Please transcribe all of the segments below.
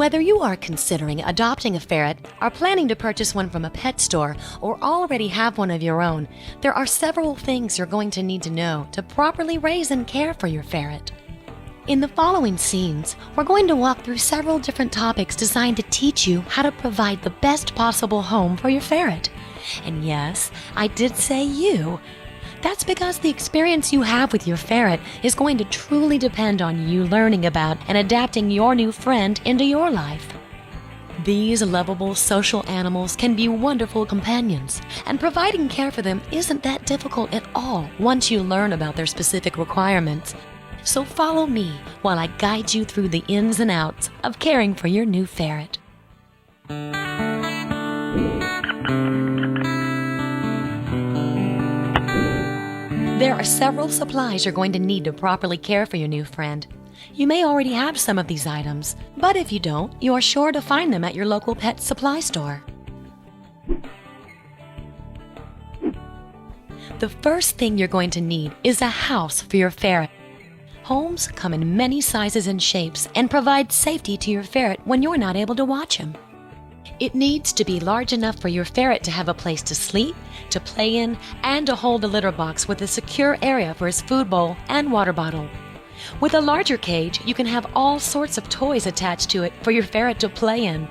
Whether you are considering adopting a ferret, are planning to purchase one from a pet store, or already have one of your own, there are several things you're going to need to know to properly raise and care for your ferret. In the following scenes, we're going to walk through several different topics designed to teach you how to provide the best possible home for your ferret. And yes, I did say you. That's because the experience you have with your ferret is going to truly depend on you learning about and adapting your new friend into your life. These lovable social animals can be wonderful companions, and providing care for them isn't that difficult at all once you learn about their specific requirements. So follow me while I guide you through the ins and outs of caring for your new ferret. There are several supplies you're going to need to properly care for your new friend. You may already have some of these items, but if you don't, you are sure to find them at your local pet supply store. The first thing you're going to need is a house for your ferret. Homes come in many sizes and shapes and provide safety to your ferret when you're not able to watch him. It needs to be large enough for your ferret to have a place to sleep, to play in, and to hold a litter box with a secure area for his food bowl and water bottle. With a larger cage, you can have all sorts of toys attached to it for your ferret to play in.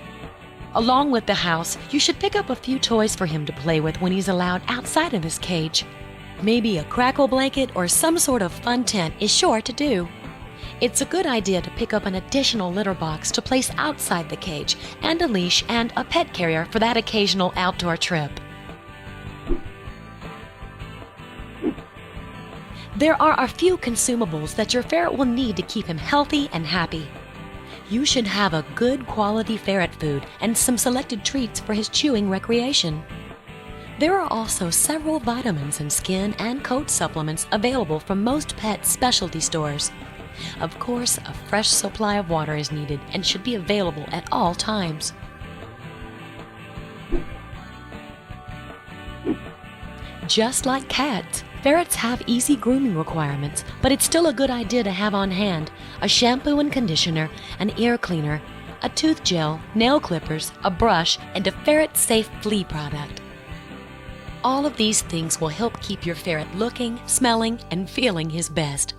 Along with the house, you should pick up a few toys for him to play with when he's allowed outside of his cage. Maybe a crackle blanket or some sort of fun tent is sure to do. It's a good idea to pick up an additional litter box to place outside the cage, and a leash and a pet carrier for that occasional outdoor trip. There are a few consumables that your ferret will need to keep him healthy and happy. You should have a good quality ferret food and some selected treats for his chewing recreation. There are also several vitamins and skin and coat supplements available from most pet specialty stores. Of course, a fresh supply of water is needed and should be available at all times. Just like cats, ferrets have easy grooming requirements, but it's still a good idea to have on hand a shampoo and conditioner, an ear cleaner, a tooth gel, nail clippers, a brush, and a ferret-safe flea product. All of these things will help keep your ferret looking, smelling, and feeling his best.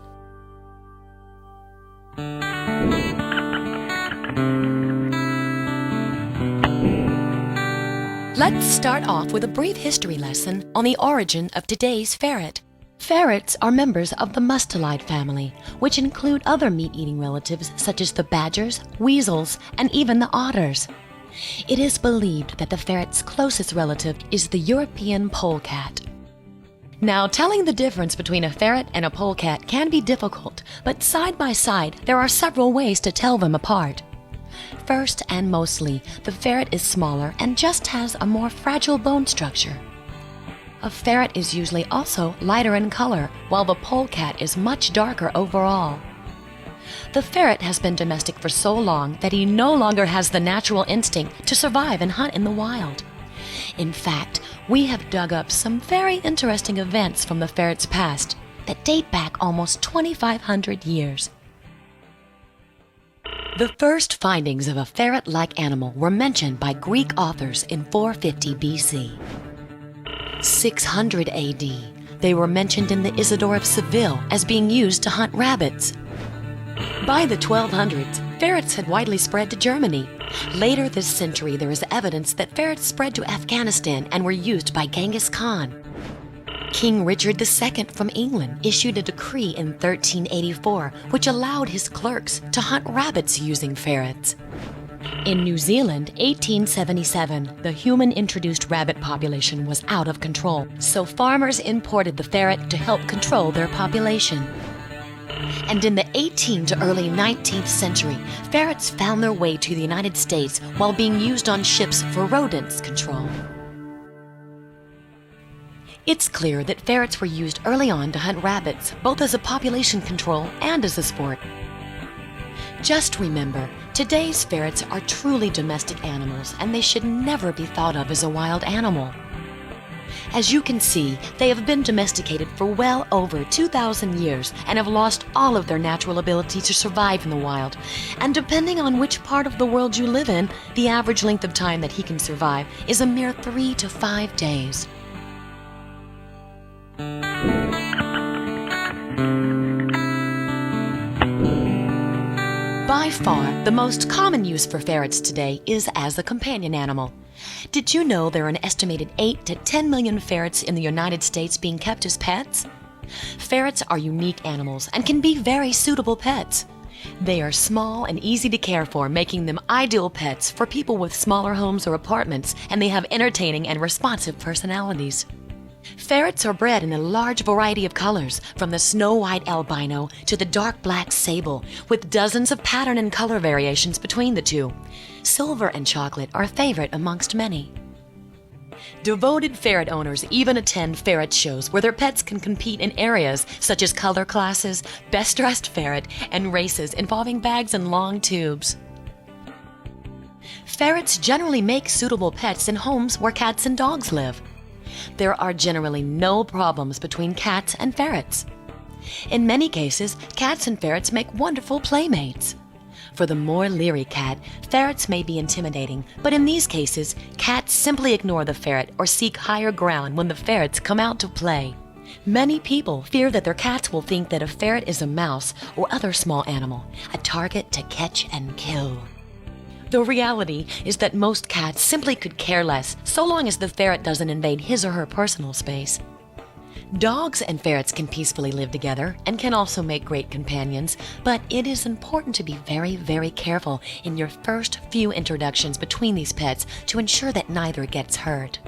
Let's start off with a brief history lesson on the origin of today's ferret. Ferrets are members of the mustelid family, which include other meat-eating relatives such as the badgers, weasels, and even the otters. It is believed that the ferret's closest relative is the European polecat. Now, telling the difference between a ferret and a polecat can be difficult, but side by side, there are several ways to tell them apart. First and mostly, the ferret is smaller and just has a more fragile bone structure. A ferret is usually also lighter in color, while the polecat is much darker overall. The ferret has been domestic for so long that he no longer has the natural instinct to survive and hunt in the wild. In fact, we have dug up some very interesting events from the ferret's past that date back almost 2,500 years. The first findings of a ferret-like animal were mentioned by Greek authors in 450 BC. 600 AD, they were mentioned in the Isidore of Seville as being used to hunt rabbits. By the 1200s, ferrets had widely spread to Germany. Later this century, there is evidence that ferrets spread to Afghanistan and were used by Genghis Khan. King Richard II from England issued a decree in 1384 which allowed his clerks to hunt rabbits using ferrets. In New Zealand, 1877, the human-introduced rabbit population was out of control, so farmers imported the ferret to help control their population. And in the 18th to early 19th century, ferrets found their way to the United States while being used on ships for rodents control. It's clear that ferrets were used early on to hunt rabbits, both as a population control and as a sport. Just remember, today's ferrets are truly domestic animals, and they should never be thought of as a wild animal. As you can see, they have been domesticated for well over 2,000 years and have lost all of their natural ability to survive in the wild. And depending on which part of the world you live in, the average length of time that he can survive is a mere 3 to 5 days. By far, the most common use for ferrets today is as a companion animal. Did you know there are an estimated 8 to 10 million ferrets in the United States being kept as pets? Ferrets are unique animals and can be very suitable pets. They are small and easy to care for, making them ideal pets for people with smaller homes or apartments, and they have entertaining and responsive personalities. Ferrets are bred in a large variety of colors, from the snow-white albino to the dark black sable, with dozens of pattern and color variations between the two. Silver and chocolate are a favorite amongst many. Devoted ferret owners even attend ferret shows where their pets can compete in areas such as color classes, best dressed ferret, and races involving bags and long tubes. Ferrets generally make suitable pets in homes where cats and dogs live. There are generally no problems between cats and ferrets. In many cases, cats and ferrets make wonderful playmates. For the more leery cat, ferrets may be intimidating, but in these cases, cats simply ignore the ferret or seek higher ground when the ferrets come out to play. Many people fear that their cats will think that a ferret is a mouse or other small animal, a target to catch and kill. The reality is that most cats simply could care less, so long as the ferret doesn't invade his or her personal space. Dogs and ferrets can peacefully live together and can also make great companions, but it is important to be very, very careful in your first few introductions between these pets to ensure that neither gets hurt.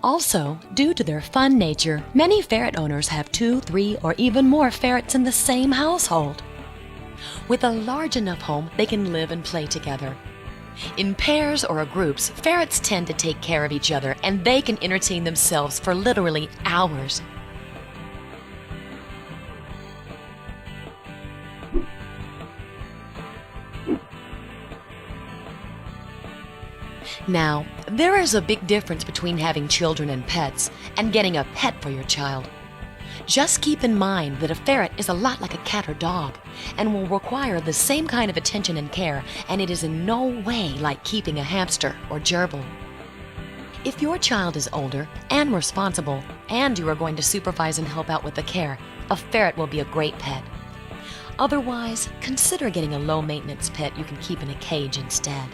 Also, due to their fun nature, many ferret owners have 2, 3, or even more ferrets in the same household. With a large enough home, they can live and play together. In pairs or groups, ferrets tend to take care of each other, and they can entertain themselves for literally hours. Now, there is a big difference between having children and pets and getting a pet for your child. Just keep in mind that a ferret is a lot like a cat or dog and will require the same kind of attention and care, and it is in no way like keeping a hamster or gerbil. If your child is older and responsible and you are going to supervise and help out with the care, a ferret will be a great pet. Otherwise, consider getting a low-maintenance pet you can keep in a cage instead.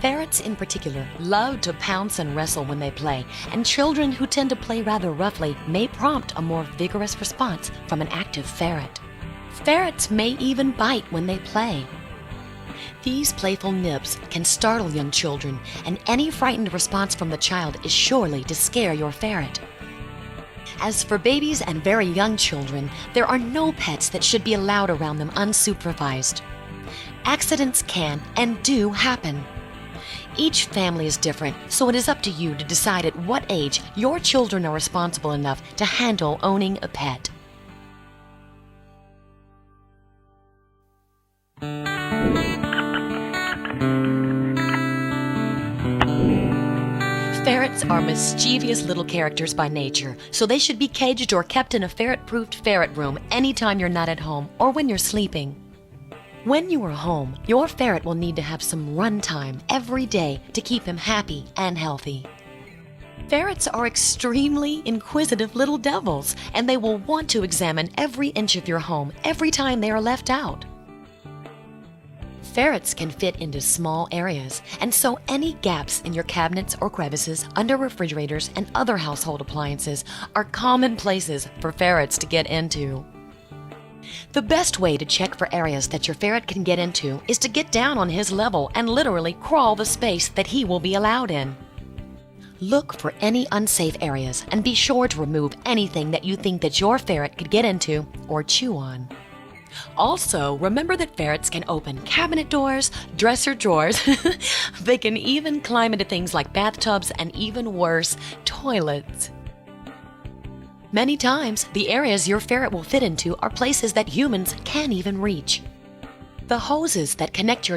Ferrets in particular love to pounce and wrestle when they play, and children who tend to play rather roughly may prompt a more vigorous response from an active ferret. Ferrets may even bite when they play. These playful nips can startle young children, and any frightened response from the child is surely to scare your ferret. As for babies and very young children, there are no pets that should be allowed around them unsupervised. Accidents can and do happen. Each family is different, so it is up to you to decide at what age your children are responsible enough to handle owning a pet. Ferrets are mischievous little characters by nature, so they should be caged or kept in a ferret-proofed ferret room anytime you're not at home or when you're sleeping. When you are home, your ferret will need to have some run time every day to keep him happy and healthy. Ferrets are extremely inquisitive little devils, and they will want to examine every inch of your home every time they are left out. Ferrets can fit into small areas, and so any gaps in your cabinets or crevices under refrigerators and other household appliances are common places for ferrets to get into. The best way to check for areas that your ferret can get into is to get down on his level and literally crawl the space that he will be allowed in. Look for any unsafe areas and be sure to remove anything that you think that your ferret could get into or chew on. Also, remember that ferrets can open cabinet doors, dresser drawers. They can even climb into things like bathtubs and even worse, toilets. Many times, the areas your ferret will fit into are places that humans can't even reach. The hoses that connect your